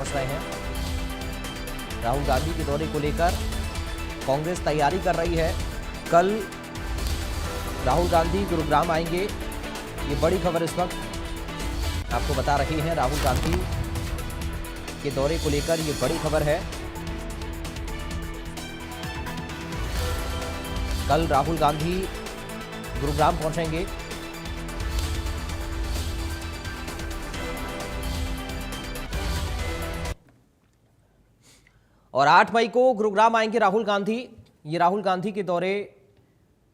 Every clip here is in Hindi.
पहुंच रहे हैं। राहुल गांधी के दौरे को लेकर कांग्रेस तैयारी कर रही है। कल राहुल गांधी गुरुग्राम आएंगे, ये बड़ी खबर इस वक्त आपको बता रहे हैं। राहुल गांधी के दौरे को लेकर ये बड़ी खबर है। कल राहुल गांधी गुरुग्राम पहुंचेंगे। और 8 मई को गुरुग्राम आएंगे राहुल गांधी। ये राहुल गांधी के दौरे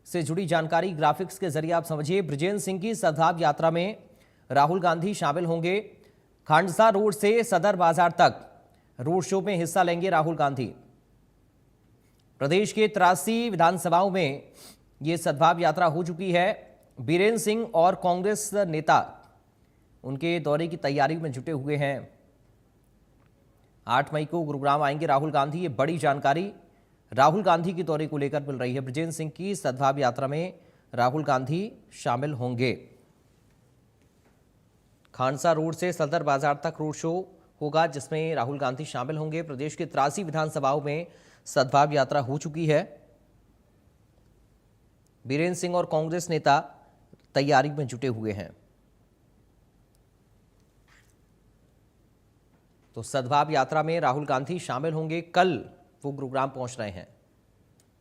से जुड़ी जानकारी ग्राफिक्स के जरिए आप समझिए। बृजेंद्र सिंह की सद्भाव यात्रा में राहुल गांधी शामिल होंगे। खांडसा रोड से सदर बाजार तक रोड शो में हिस्सा लेंगे राहुल गांधी। प्रदेश के 83 विधानसभाओं में ये सद्भाव यात्रा हो चुकी है। बीरेंद्र सिंह और कांग्रेस नेता उनके दौरे की तैयारी में जुटे हुए हैं। 8 मई को गुरुग्राम आएंगे राहुल गांधी। ये बड़ी जानकारी राहुल गांधी के दौरे को लेकर मिल रही है। बृजेंद्र सिंह की सद्भाव यात्रा में राहुल गांधी शामिल होंगे। खांडसा रोड से सदर बाजार तक रोड शो होगा, जिसमें राहुल गांधी शामिल होंगे। प्रदेश के 83 विधानसभाओं में सद्भाव यात्रा हो चुकी है। बीरेंद्र सिंह और कांग्रेस नेता तैयारी में जुटे हुए हैं। तो सद्भाव यात्रा में राहुल गांधी शामिल होंगे। कल वो गुरुग्राम पहुंच रहे हैं।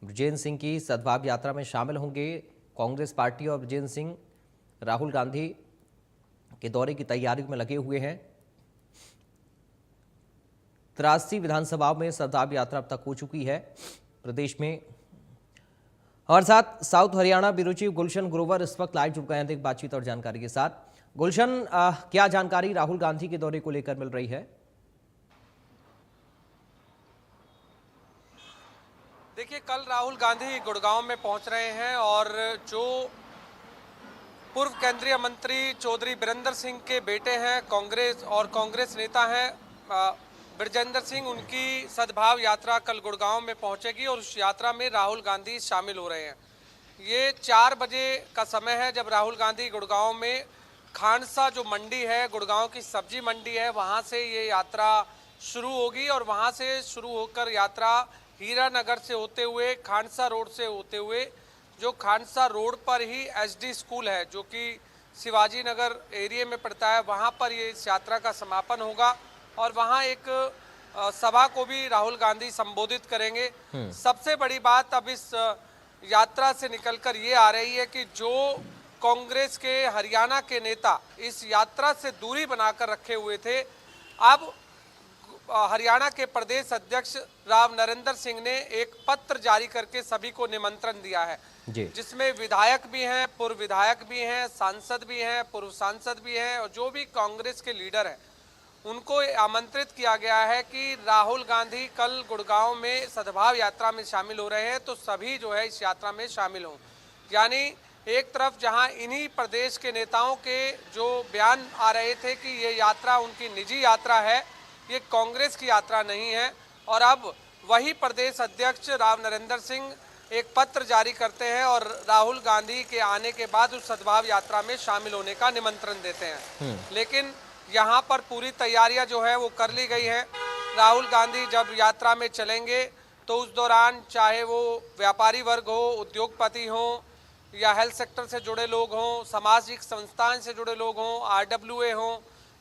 बृजेंद्र सिंह की सद्भाव यात्रा में शामिल होंगे कांग्रेस पार्टी और बृजेंद्र सिंह राहुल गांधी के दौरे की तैयारी में लगे हुए हैं। 83 विधानसभाओं में सद्भाव यात्रा अब तक हो चुकी है प्रदेश में। और साथ south Haryana bureau chief Gulshan Grover इस वक्त लाइव जुड़ गए हैं बातचीत और जानकारी के साथ। गुलशन, क्या जानकारी राहुल गांधी के दौरे को लेकर मिल रही है? देखिए, कल राहुल गांधी गुड़गांव में पहुंच रहे हैं और जो पूर्व केंद्रीय मंत्री चौधरी बीरेंद्र सिंह के बेटे हैं कांग्रेस नेता हैं बृजेंद्र सिंह, उनकी सद्भाव यात्रा कल गुड़गांव में पहुंचेगी और उस यात्रा में राहुल गांधी शामिल हो रहे हैं। ये 4 बजे का समय है जब राहुल गांधी गुड़गांव में खांडसा जो मंडी है, गुड़गांव की सब्जी मंडी है, वहां से ये यात्रा शुरू होगी और वहां से शुरू होकर यात्रा हीरानगर से होते हुए खांडसा रोड से होते हुए जो खांडसा रोड पर ही एसडी स्कूल है जो कि शिवाजी नगर एरिया में पड़ता है, वहां पर ये इस यात्रा का समापन होगा और वहां एक सभा को भी राहुल गांधी संबोधित करेंगे। सबसे बड़ी बात अब इस यात्रा से निकलकर ये आ रही है कि जो कांग्रेस के हरियाणा के नेता इस यात्रा से दूरी बनाकर रखे हुए थे, अब हरियाणा के प्रदेश अध्यक्ष राव नरेंद्र सिंह ने एक पत्र जारी करके सभी को निमंत्रण दिया है, जिसमें विधायक भी हैं, पूर्व विधायक भी हैं, सांसद भी हैं, पूर्व सांसद भी हैं और जो भी कांग्रेस के लीडर हैं उनको आमंत्रित किया गया है कि राहुल गांधी कल गुड़गांव में सद्भाव यात्रा में शामिल हो रहे हैं तो सभी जो है इस यात्रा में शामिल हों। यानी एक तरफ जहां इन्हीं प्रदेश के नेताओं के जो बयान आ रहे थे कि ये यात्रा उनकी निजी यात्रा है, ये कांग्रेस की यात्रा नहीं है, और अब वही प्रदेश अध्यक्ष राव नरेंद्र सिंह एक पत्र जारी करते हैं और राहुल गांधी के आने के बाद उस सद्भाव यात्रा में शामिल होने का निमंत्रण देते हैं। लेकिन यहाँ पर पूरी तैयारियां जो है वो कर ली गई हैं। राहुल गांधी जब यात्रा में चलेंगे तो उस दौरान चाहे वो व्यापारी वर्ग हो, उद्योगपति हो या हेल्थ सेक्टर से जुड़े लोग हों, सामाजिक संस्थान से जुड़े लोग हों, RWA हों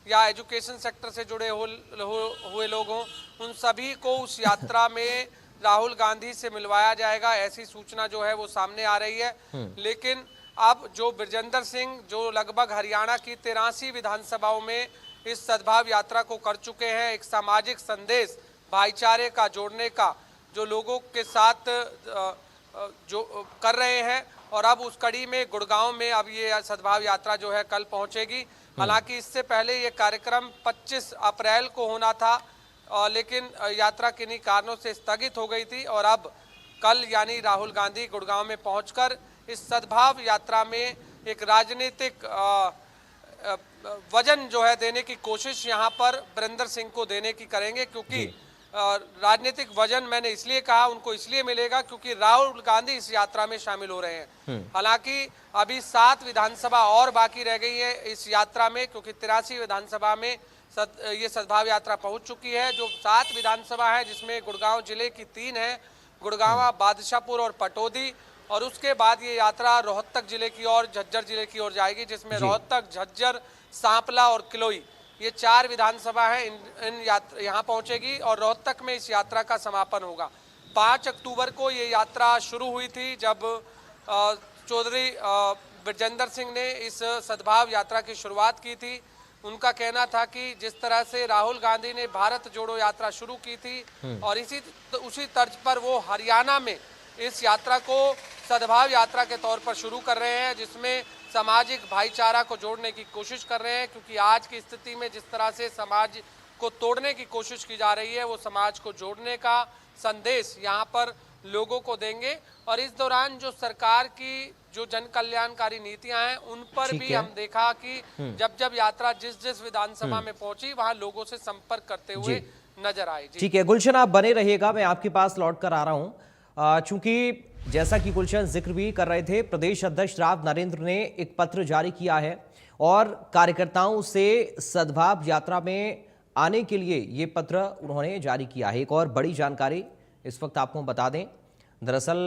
या एजुकेशन सेक्टर से जुड़े हुए लोग हों, उन सभी को उस यात्रा में राहुल गांधी से मिलवाया जाएगा, ऐसी सूचना जो है वो सामने आ रही है। लेकिन अब जो बृजेंद्र सिंह जो लगभग हरियाणा की 83 विधानसभाओं में इस सद्भाव यात्रा को कर चुके हैं, एक सामाजिक संदेश भाईचारे का जोड़ने का जो लोगों के साथ जो कर रहे हैं, और अब उस कड़ी में गुड़गांव में अब ये सद्भाव यात्रा जो है कल पहुंचेगी। हालांकि इससे पहले ये कार्यक्रम 25 अप्रैल को होना था, लेकिन यात्रा किन्हीं कारणों से स्थगित हो गई थी और अब कल यानी राहुल गांधी गुड़गांव में पहुंचकर इस सद्भाव यात्रा में एक राजनीतिक वजन जो है देने की कोशिश यहाँ पर बृजेंद्र सिंह को देने की करेंगे, क्योंकि राजनीतिक वजन मैंने इसलिए कहा उनको इसलिए मिलेगा क्योंकि राहुल गांधी इस यात्रा में शामिल हो रहे हैं। हालांकि अभी 7 विधानसभा और बाकी रह गई है इस यात्रा में, क्योंकि 83 विधानसभा में ये सद्भाव यात्रा पहुंच चुकी है। जो 7 विधानसभा है जिसमें गुड़गांव जिले की 3 है, गुड़गांव, बादशाहपुर और पटौदी, और उसके बाद ये यात्रा रोहतक जिले की और झज्जर जिले की ओर जाएगी, जिसमें रोहतक, झज्जर, सांपला और किलोई, ये 4 विधानसभा है इन यहाँ पहुंचेगी और रोहतक में इस यात्रा का समापन होगा। 5 अक्टूबर को ये यात्रा शुरू हुई थी जब चौधरी बृजेंद्र सिंह ने इस सद्भाव यात्रा की शुरुआत की थी। उनका कहना था कि जिस तरह से राहुल गांधी ने भारत जोड़ो यात्रा शुरू की थी और उसी तर्ज पर वो हरियाणा में इस यात्रा को सद्भाव यात्रा के तौर पर शुरू कर रहे हैं, जिसमें सामाजिक भाईचारा को जोड़ने की कोशिश कर रहे हैं। क्योंकि आज की स्थिति में जिस तरह से समाज को तोड़ने की कोशिश की जा रही है, वो समाज को जोड़ने का संदेश यहाँ पर लोगों को देंगे। और इस दौरान जो सरकार की जो जन कल्याणकारी नीतियां हैं उन पर भी हम देखा कि जब यात्रा जिस विधानसभा में पहुंची वहां लोगों से संपर्क करते हुए नजर आए। ठीक है गुलशन, आप बने रहिएगा, मैं आपके पास लौट कर आ रहा हूं। चूंकि जैसा कि गुलशन जिक्र भी कर रहे थे, प्रदेश अध्यक्ष राव नरेंद्र ने एक पत्र जारी किया है और कार्यकर्ताओं से सद्भाव यात्रा में आने के लिए ये पत्र उन्होंने जारी किया है। एक और बड़ी जानकारी इस वक्त आपको बता दें, दरअसल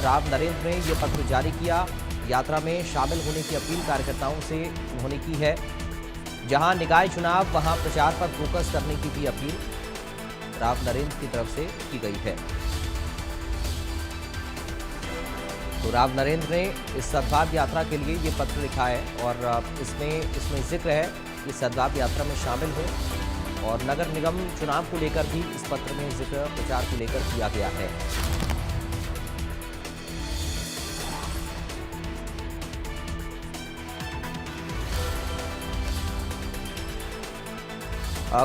राव नरेंद्र ने यह पत्र जारी किया, यात्रा में शामिल होने की अपील कार्यकर्ताओं से उन्होंने की है। जहां निकाय चुनाव वहां प्रचार पर फोकस करने की भी अपील राव नरेंद्र की तरफ से की गई है। तो राव नरेंद्र ने इस सद्भाव यात्रा के लिए ये पत्र लिखा है और इसमें जिक्र है कि सद्भाव यात्रा में शामिल हो और नगर निगम चुनाव को लेकर भी इस पत्र में जिक्र प्रचार को लेकर किया गया है।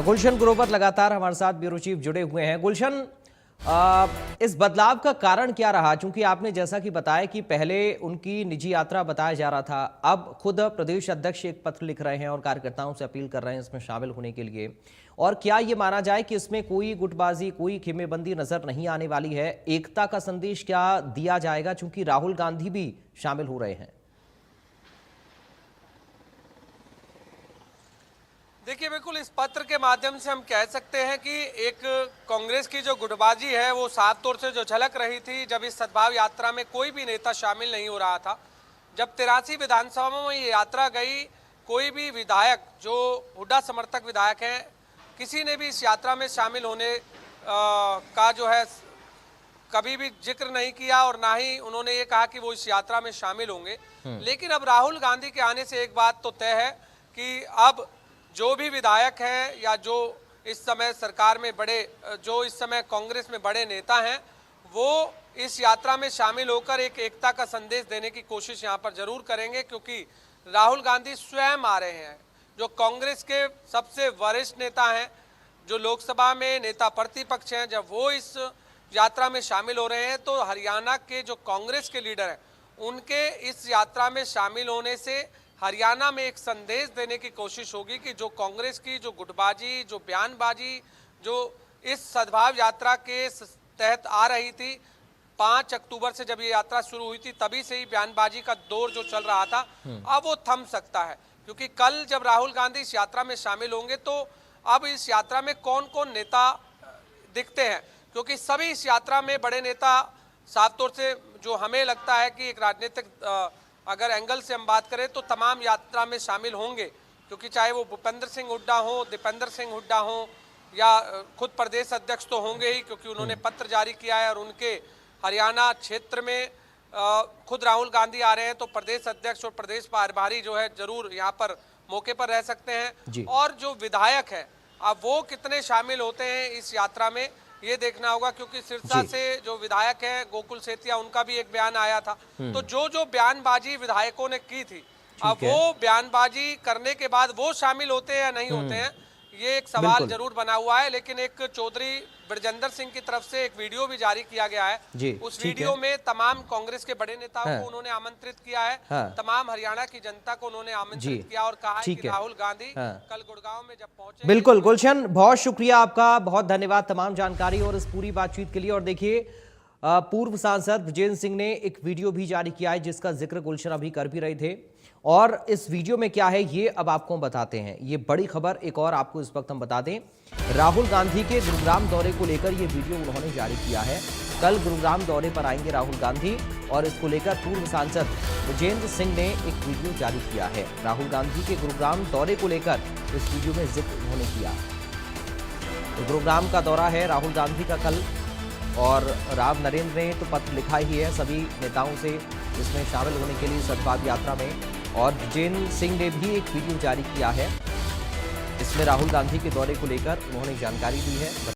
गुलशन ग्रोवर लगातार हमारे साथ ब्यूरो चीफ जुड़े हुए हैं। गुलशन, इस बदलाव का कारण क्या रहा? चूंकि आपने जैसा कि बताया कि पहले उनकी निजी यात्रा बताया जा रहा था, अब खुद प्रदेश अध्यक्ष एक पत्र लिख रहे हैं और कार्यकर्ताओं से अपील कर रहे हैं इसमें शामिल होने के लिए। और क्या ये माना जाए कि इसमें कोई गुटबाजी, कोई खेमेबंदी नजर नहीं आने वाली है? एकता का संदेश क्या दिया जाएगा, चूंकि राहुल गांधी भी शामिल हो रहे हैं? देखिए, बिल्कुल इस पत्र के माध्यम से हम कह सकते हैं कि एक कांग्रेस की जो गुटबाजी है वो साफ तौर से जो झलक रही थी जब इस सद्भाव यात्रा में कोई भी नेता शामिल नहीं हो रहा था। जब 83 विधानसभाओं में ये यात्रा गई, कोई भी विधायक जो हुड्डा समर्थक विधायक हैं, किसी ने भी इस यात्रा में शामिल होने का जो है कभी भी जिक्र नहीं किया और ना ही उन्होंने ये कहा कि वो इस यात्रा में शामिल होंगे। लेकिन अब राहुल गांधी के आने से एक बात तो तय है कि अब जो भी विधायक हैं या जो इस समय सरकार में जो इस समय कांग्रेस में बड़े नेता हैं, वो इस यात्रा में शामिल होकर एक एकता का संदेश देने की कोशिश यहाँ पर जरूर करेंगे। क्योंकि राहुल गांधी स्वयं आ रहे हैं, जो कांग्रेस के सबसे वरिष्ठ नेता हैं, जो लोकसभा में नेता प्रतिपक्ष हैं, जब वो इस यात्रा में शामिल हो रहे हैं तो हरियाणा के जो कांग्रेस के लीडर हैं उनके इस यात्रा में शामिल होने से हरियाणा में एक संदेश देने की कोशिश होगी कि जो कांग्रेस की जो गुटबाजी, जो बयानबाजी, जो इस सद्भाव यात्रा के तहत आ रही थी, 5 अक्टूबर से जब ये यात्रा शुरू हुई थी तभी से ही बयानबाजी का दौर जो चल रहा था, अब वो थम सकता है। क्योंकि कल जब राहुल गांधी इस यात्रा में शामिल होंगे तो अब इस यात्रा में कौन कौन नेता दिखते हैं, क्योंकि सभी इस यात्रा में बड़े नेता साफ तौर से जो हमें लगता है कि एक राजनीतिक अगर एंगल से हम बात करें तो तमाम यात्रा में शामिल होंगे। क्योंकि चाहे वो भूपेंद्र सिंह हुड्डा हो, दीपेंद्र सिंह हुड्डा हो या खुद प्रदेश अध्यक्ष तो होंगे ही, क्योंकि उन्होंने पत्र जारी किया है और उनके हरियाणा क्षेत्र में खुद राहुल गांधी आ रहे हैं तो प्रदेश अध्यक्ष और प्रदेश प्रभारी जो है जरूर यहाँ पर मौके पर रह सकते हैं। और जो विधायक है अब वो कितने शामिल होते हैं इस यात्रा में ये देखना होगा। क्योंकि सिरसा से जो विधायक है गोकुल सेतिया, उनका भी एक बयान आया था। तो जो बयानबाजी विधायकों ने की थी, अब वो बयानबाजी करने के बाद वो शामिल होते हैं या नहीं होते हैं, ये एक सवाल जरूर बना हुआ है। लेकिन एक चौधरी बृजेंद्र सिंह की तरफ से एक वीडियो भी जारी किया गया है। उस वीडियो में तमाम कांग्रेस के बड़े नेताओं को उन्होंने आमंत्रित किया है, तमाम हरियाणा की जनता को उन्होंने आमंत्रित किया और कहा है कि राहुल गांधी कल गुड़गांव में जब पहुंचे। बिल्कुल गुलशन, बहुत शुक्रिया आपका, बहुत धन्यवाद तमाम जानकारी और इस पूरी बातचीत के लिए। और देखिए, पूर्व सांसद बृजेंद्र सिंह ने एक वीडियो भी जारी किया है जिसका जिक्र गुलशन अभी कर भी रहे थे और इस वीडियो में क्या है ये अब आपको हम बताते हैं। ये बड़ी खबर एक और आपको इस वक्त हम बता दें, राहुल गांधी के गुरुग्राम दौरे को लेकर ये वीडियो उन्होंने जारी किया है। कल गुरुग्राम दौरे पर आएंगे राहुल गांधी और इसको लेकर पूर्व सांसद ब्रजेंद्र सिंह ने एक वीडियो जारी किया है। राहुल गांधी के गुरुग्राम दौरे को लेकर इस वीडियो में जिक्र उन्होंने किया। तो गुरुग्राम का दौरा है राहुल गांधी का कल, और राव नरेंद्र ने तो पत्र लिखा ही है सभी नेताओं से इसमें शामिल होने के लिए सद्भाव यात्रा में, और ब्रजेंद्र सिंह ने भी एक वीडियो जारी किया है। इसमें राहुल गांधी के दौरे को लेकर उन्होंने जानकारी दी है।